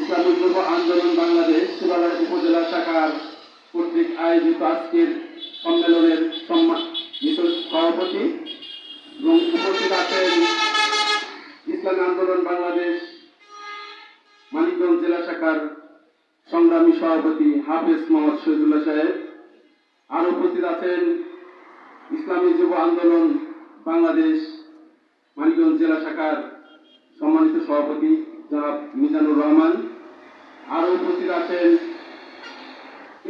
ইসলামী যুব আন্দোলন বাংলাদেশ শিবালয় উপজেলা শাখার কর্তৃক আয়োজিত আজকের সম্মেলনের সম্মানিত সভাপতি এবং উপস্থিত আছেন ইসলামী আন্দোলন বাংলাদেশ মানিকগঞ্জ জেলা শাখার সংগ্রামী সভাপতি হাফেজ মোহাম্মদ শহীদুল্লাহ সাহেব, আরো উপস্থিত আছেন ইসলামী যুব আন্দোলন বাংলাদেশ মানিকগঞ্জ জেলা শাখার সম্মানিত সভাপতি জনাব মিজানুর রহমান, আরো উপস্থিত আছেন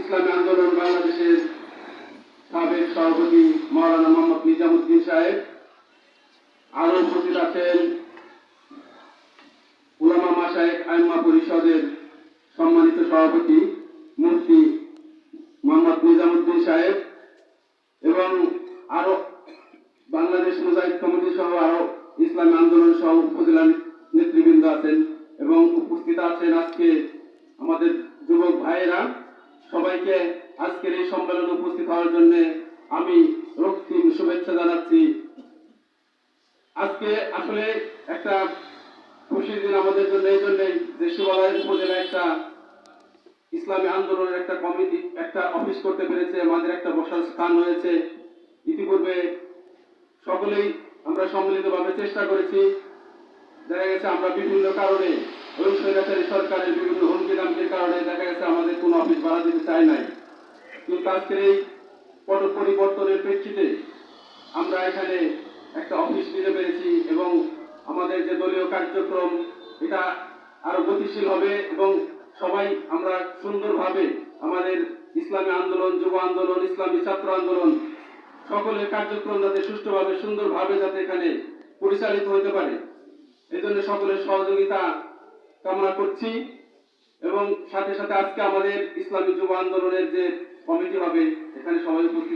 ইসলামী আন্দোলন বাংলাদেশের সাবেক সভাপতি মাওলানা মোহাম্মদ নিজামুদ্দিন সাহেব, আরো উপস্থিত আছেন উলামা মাশায়েখ আইম্মা পরিষদের সম্মানিত সভাপতি মুফতি মোহাম্মদ নিজামুদ্দিন সাহেব এবং আরো বাংলাদেশ মুজাহিদ কমিটি সহ আরো ইসলামী আন্দোলন সহ উপজেলা নেতৃবৃন্দ আছেন এবং উপস্থিত আছেন আজকে আমাদের যুবক ভাইয়েরা। সবাইকে আজকের এই সম্মেলনে উপস্থিত হওয়ার জন্য আমি রক্তিম শুভেচ্ছা জানাচ্ছি। আজকে আসলে একটা খুশির দিন আমাদের জন্য, এই জন্যই যে শিবালয় উপজেলা একটা ইসলামী আন্দোলনের একটা কমিটি একটা অফিস করতে পেরেছে, আমাদের একটা বসার স্থান হয়েছে। ইতিপূর্বে সকলেই আমরা সম্মিলিতভাবে চেষ্টা করেছি, দেখা গেছে আমরা বিভিন্ন কারণে ওই স্বৈরাচারী সরকারের বিভিন্ন হুমকি দামকির কারণে দেখা গেছে আমাদের কোনো অফিস ভাড়া দিতে চাই নাই, কিন্তু আজকের এই পট পরিবর্তনের প্রেক্ষিতে আমরা এখানে একটা অফিস নিতে পেরেছি এবং আমাদের যে দলীয় কার্যক্রম এটা আরো গতিশীল হবে এবং সবাই আমরা সুন্দরভাবে আমাদের ইসলামী আন্দোলন, যুব আন্দোলন, ইসলামী ছাত্র আন্দোলন সকলের কার্যক্রম যাতে সুষ্ঠুভাবে সুন্দরভাবে যাতে এখানে পরিচালিত হতে পারে, এই জন্য সকলের সহযোগিতা কামনা করছি। এবং সাথে সাথে আজকে আমাদের ইসলামী যুব আন্দোলনের যে কমিটি হবে এখানে সবাই উপস্থিত